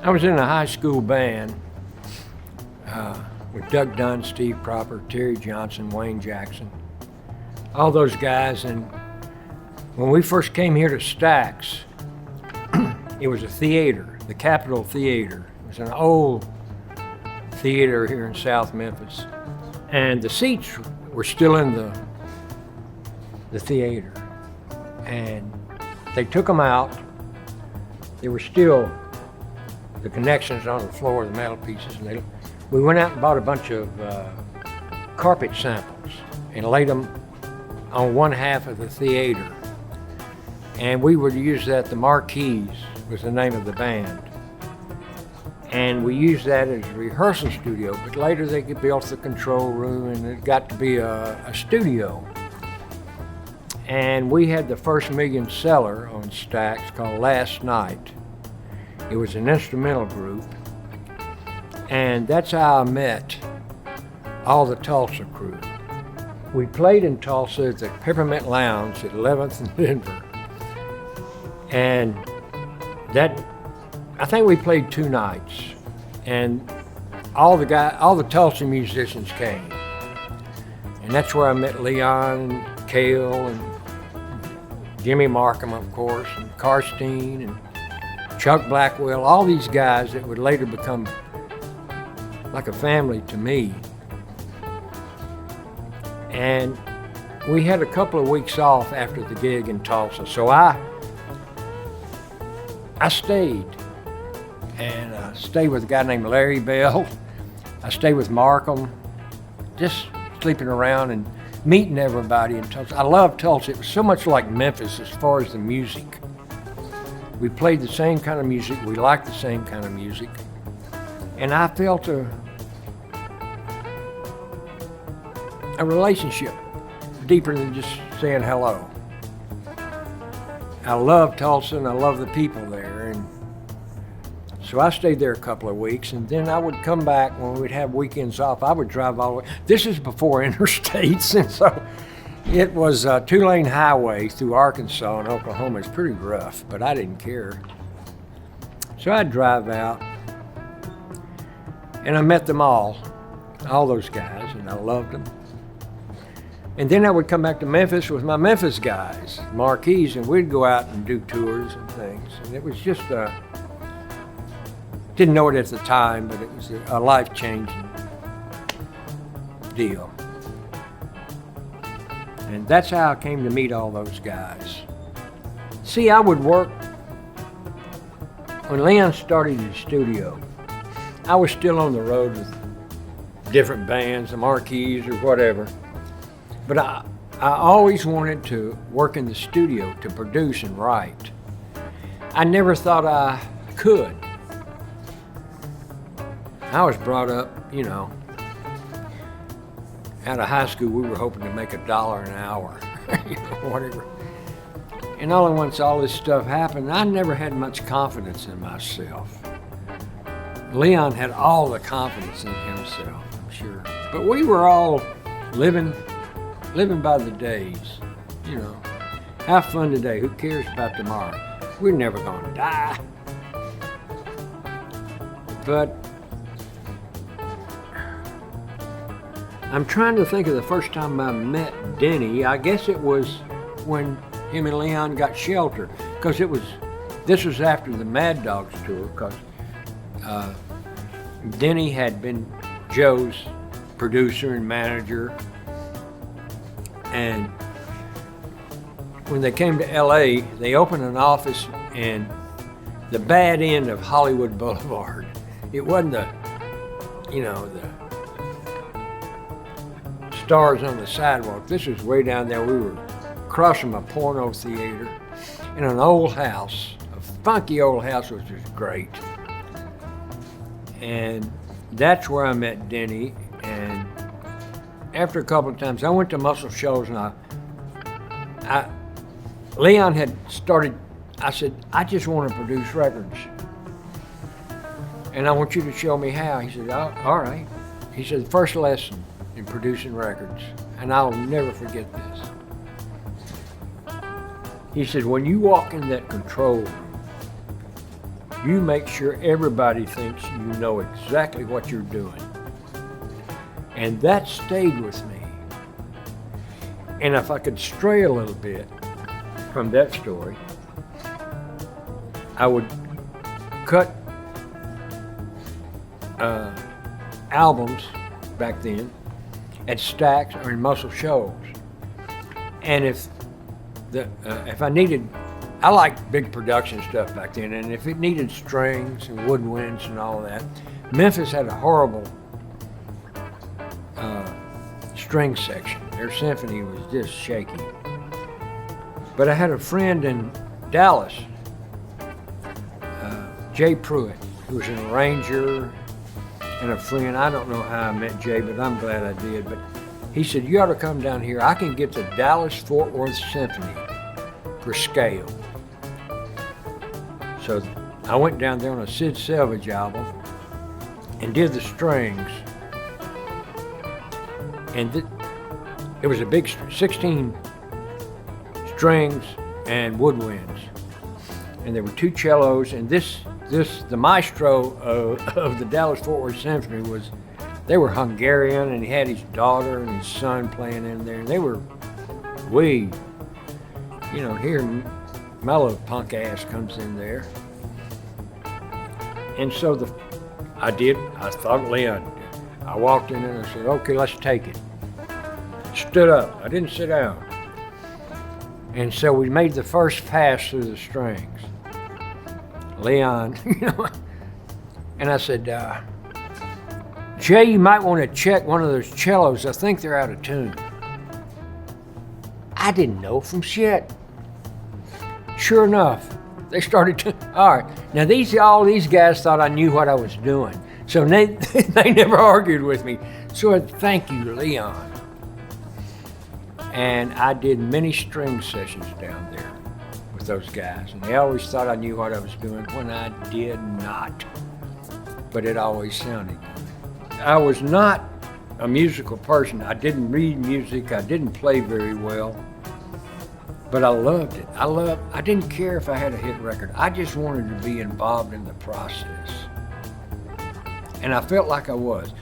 I was in a high school band with Doug Dunn, Steve Proper, Terry Johnson, Wayne Jackson, all those guys. And when we first came here to Stax, it was a theater, the Capitol Theater. It was an old theater here in South Memphis. And the seats were still in the theater. And they took them out. They were still the connections on the floor, the metal pieces. And we went out and bought a bunch of carpet samples and laid them on one half of the theater. And we would use that, the Marquees was the name of the band. And we used that as a rehearsal studio, but later they built the control room and it got to be a studio. And we had the first million seller on Stax called Last Night. It was an instrumental group. And that's how I met all the Tulsa crew. We played in Tulsa at the Peppermint Lounge at 11th and Denver. And I think we played 2 nights. And all the Tulsa musicians came. And that's where I met Leon and Cale and Jimmy Markham, of course, and Karstein and Chuck Blackwell, all these guys that would later become like a family to me. And we had a couple of weeks off after the gig in Tulsa, so I stayed. And I stayed with a guy named Larry Bell. I stayed with Markham, just sleeping around and meeting everybody in Tulsa. I love Tulsa. It was so much like Memphis as far as the music. We played the same kind of music. We liked the same kind of music. And I felt a relationship deeper than just saying hello. I love Tulsa and I love the people there. And so I stayed there a couple of weeks, and then I would come back when we'd have weekends off. I would drive all the way. This is before interstates, and so it was a 2-lane highway through Arkansas and Oklahoma. It's pretty rough, but I didn't care. So I'd drive out, and I met them all those guys, and I loved them. And then I would come back to Memphis with my Memphis guys, Marquees, and we'd go out and do tours and things. And it was just didn't know it at the time, but it was a life-changing deal. And that's how I came to meet all those guys. See, I would work, when Leon started his studio, I was still on the road with different bands, the Marquees or whatever. But I always wanted to work in the studio to produce and write. I never thought I could. I was brought up, out of high school, we were hoping to make $1 an hour, whatever. And only once all this stuff happened, I never had much confidence in myself. Leon had all the confidence in himself, I'm sure. But we were all living by the days, Have fun today, who cares about tomorrow? We're never gonna die. But I'm trying to think of the first time I met Denny. I guess it was when him and Leon got Shelter, because this was after the Mad Dogs tour, because Denny had been Joe's producer and manager. And when they came to LA, they opened an office in the bad end of Hollywood Boulevard. It wasn't the stars on the sidewalk. This was way down there. We were across from a porno theater in an old house, a funky old house, which was great. And that's where I met Denny. And after a couple of times, I went to Muscle Shoals, and Leon had started. I said, I just want to produce records, and I want you to show me how. He said, oh, all right. He said, the first lesson in producing records, and I'll never forget this. He said, when you walk in that control room, You make sure everybody thinks you know exactly what you're doing. And that stayed with me. And if I could stray a little bit from that story, I would cut albums back then at Stax or in Muscle Shoals. And if I needed, I liked big production stuff back then, and if it needed strings and woodwinds and all that, Memphis had a horrible string section. Their symphony was just shaky. But I had a friend in Dallas, Jay Pruitt, who was an arranger and a friend. I don't know how I met Jay, but I'm glad I did. But he said, you ought to come down here. I can get the Dallas-Fort Worth Symphony for scale. So I went down there on a Sid Selvage album and did the strings. And it was a big 16 strings and woodwinds. And there were 2 cellos, and the maestro of the Dallas-Fort Worth Symphony they were Hungarian, and he had his daughter and his son playing in there, and they were, here mellow punk ass comes in there. And so I thought Leon, I walked in and I said, okay, let's take it. Stood up, I didn't sit down. And so we made the first pass through the strings. Leon, and I said, Jay, you might want to check one of those cellos. I think they're out of tune. I didn't know from shit. Sure enough, they started all right. Now all these guys thought I knew what I was doing. So they never argued with me. So I thank you, Leon. And I did many string sessions down there with those guys. And they always thought I knew what I was doing when I did not. But it always sounded good. I was not a musical person. I didn't read music. I didn't play very well. But I loved it. I didn't care if I had a hit record. I just wanted to be involved in the process. And I felt like I was.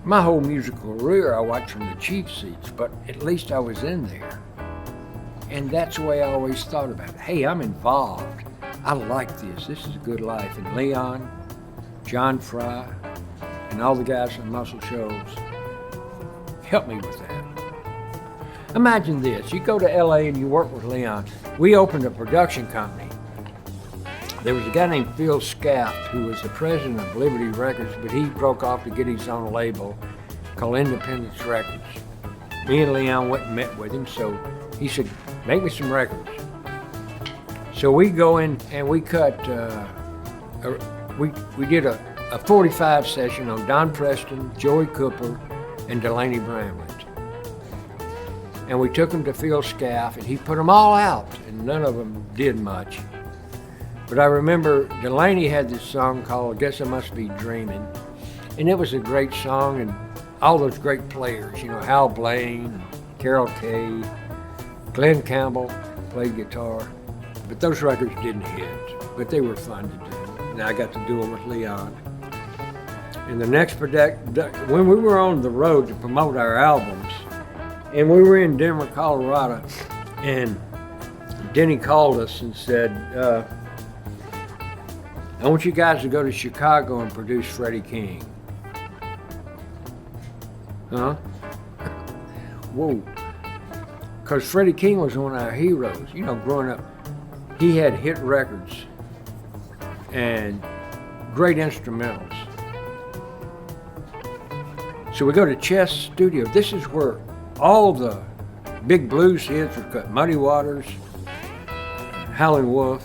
My whole musical career I watched from the cheap seats, but at least I was in there. And that's the way I always thought about it. Hey, I'm involved. I like this. This is a good life. And Leon, John Fry, and all the guys from Muscle Shoals helped me with that. Imagine this. You go to LA and you work with Leon. We opened a production company. There was a guy named Phil Scaff who was the president of Liberty Records, but he broke off to get his own label called Independence Records. Me and Leon went and met with him, so he said, make me some records. So we go in and we cut, we did a 45 session on Don Preston, Joey Cooper, and Delaney Bramlett. And we took them to Phil Scaff, and he put them all out, and none of them did much. But I remember Delaney had this song called Guess I Must Be Dreaming, and it was a great song, and all those great players, Hal Blaine, Carole Kaye, Glen Campbell played guitar, but those records didn't hit, but they were fun to do, and I got to do them with Leon. And the next when we were on the road to promote our albums, and we were in Denver, Colorado, and Denny called us and said, I want you guys to go to Chicago and produce Freddie King. Huh? Whoa. Because Freddie King was one of our heroes. Growing up, he had hit records and great instrumentals. So we go to Chess Studio. This is where all the big blues hits were cut. Muddy Waters, Hallie Wolff.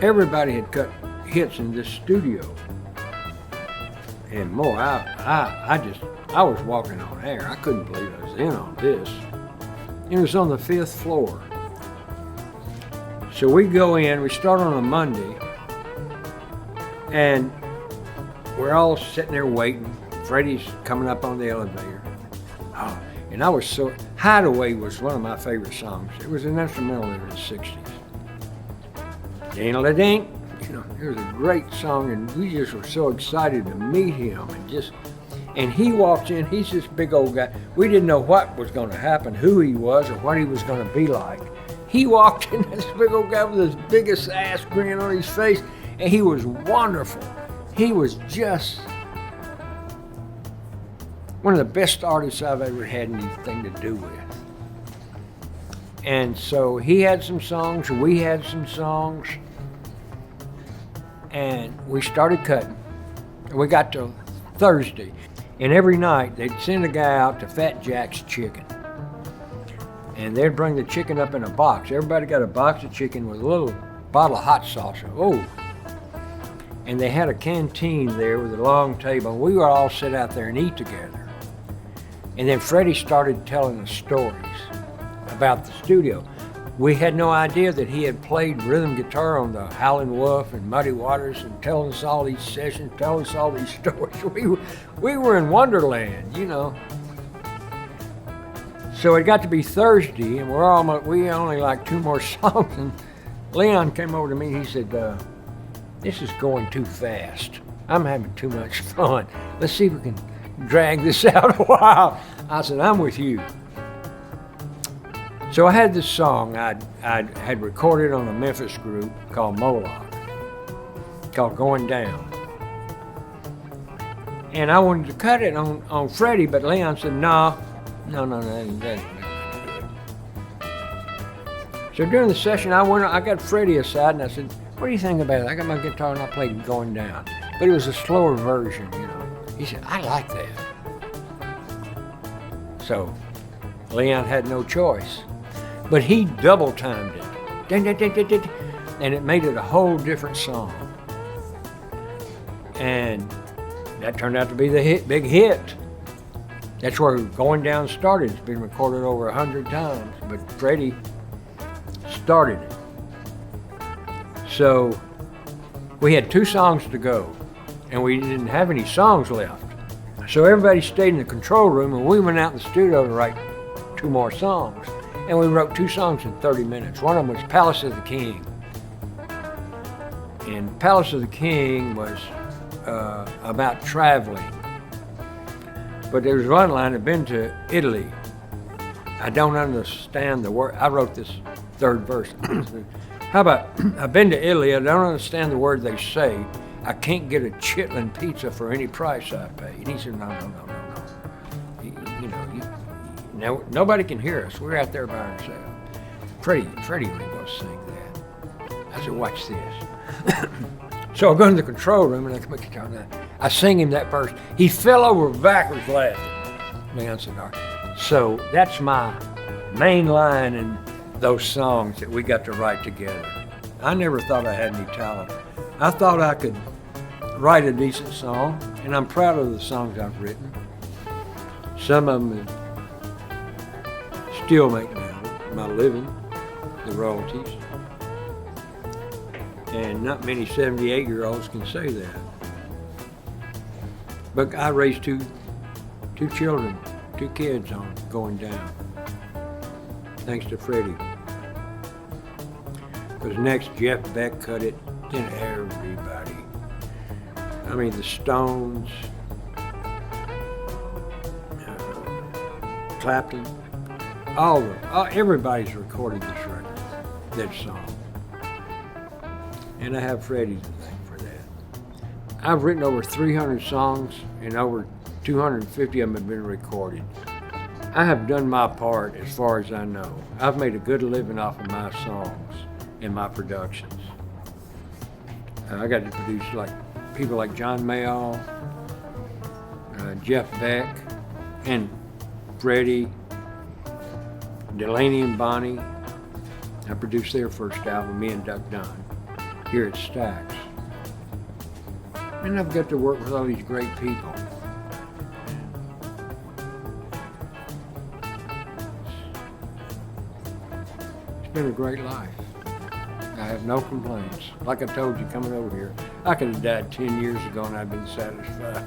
Everybody had cut hits in this studio. And more, I was walking on air. I couldn't believe I was in on this. It was on the 5th floor. So we go in, we start on a Monday, and we're all sitting there waiting. Freddie's coming up on the elevator. Oh, and I was Hideaway was one of my favorite songs. It was an instrumental in the 60s. Ding-a-la-ding. It was a great song, and we just were so excited to meet him. And he walks in, he's this big old guy. We didn't know what was going to happen, who he was, or what he was going to be like. He walked in, this big old guy with his biggest ass grin on his face, and he was wonderful. He was just one of the best artists I've ever had anything to do with. And so he had some songs, we had some songs, and we started cutting. We got to Thursday, and every night they'd send a guy out to Fat Jack's Chicken. And they'd bring the chicken up in a box. Everybody got a box of chicken with a little bottle of hot sauce. Oh. And they had a canteen there with a long table, and we would all sit out there and eat together. And then Freddie started telling us stories about the studio. We had no idea that he had played rhythm guitar on the Hallie Wolff and Muddy Waters and telling us all these sessions, telling us all these stories. We were in Wonderland, So it got to be Thursday, and we only like 2 more songs. And Leon came over to me. He said, "This is going too fast. I'm having too much fun. Let's see if we can drag this out a while." I said, "I'm with you." So I had this song I had recorded on a Memphis group called Moloch, called Going Down. And I wanted to cut it on Freddie, but Leon said, no, that ain't good. So during the session, I got Freddie aside and I said, "What do you think about it?" I got my guitar and I played Going Down. But it was a slower version, He said, "I like that." So Leon had no choice. But he double timed it. And it made it a whole different song. And that turned out to be the big hit. That's where Going Down started. It's been recorded over 100 times, but Freddie started it. So we had 2 songs to go, and we didn't have any songs left. So everybody stayed in the control room, and we went out in the studio to write 2 more songs. And we wrote 2 songs in 30 minutes. One of them was Palace of the King. And Palace of the King was about traveling. But there was one line, I've been to Italy. I don't understand the word. I wrote this 3rd verse. How about, I've been to Italy, I don't understand the word they say. I can't get a chitlin pizza for any price I pay. And he said, no. Now, nobody can hear us. We're out there by ourselves. Freddie ain't gonna sing that. I said, watch this. So I go in the control room and I come guitar and I sing him that verse. He fell over backwards laughing. Man, I said, all right. So that's my main line in those songs that we got to write together. I never thought I had any talent. I thought I could write a decent song, and I'm proud of the songs I've written. Some of them still make my living, the royalties. And not many 78-year-olds can say that. But I raised two children, 2 kids on Going Down, thanks to Freddie. Because next Jeff Beck cut it, then everybody. I mean, the Stones, Clapton, everybody's recorded this record, that song. And I have Freddie to thank for that. I've written over 300 songs, and over 250 of them have been recorded. I have done my part as far as I know. I've made a good living off of my songs and my productions. I got to produce people like John Mayall, Jeff Beck, and Freddie, Delaney and Bonnie. I produced their first album, me and Dunn, here at Stax. And I've got to work with all these great people. It's been a great life. I have no complaints. Like I told you coming over here, I could have died 10 years ago and I'd been satisfied.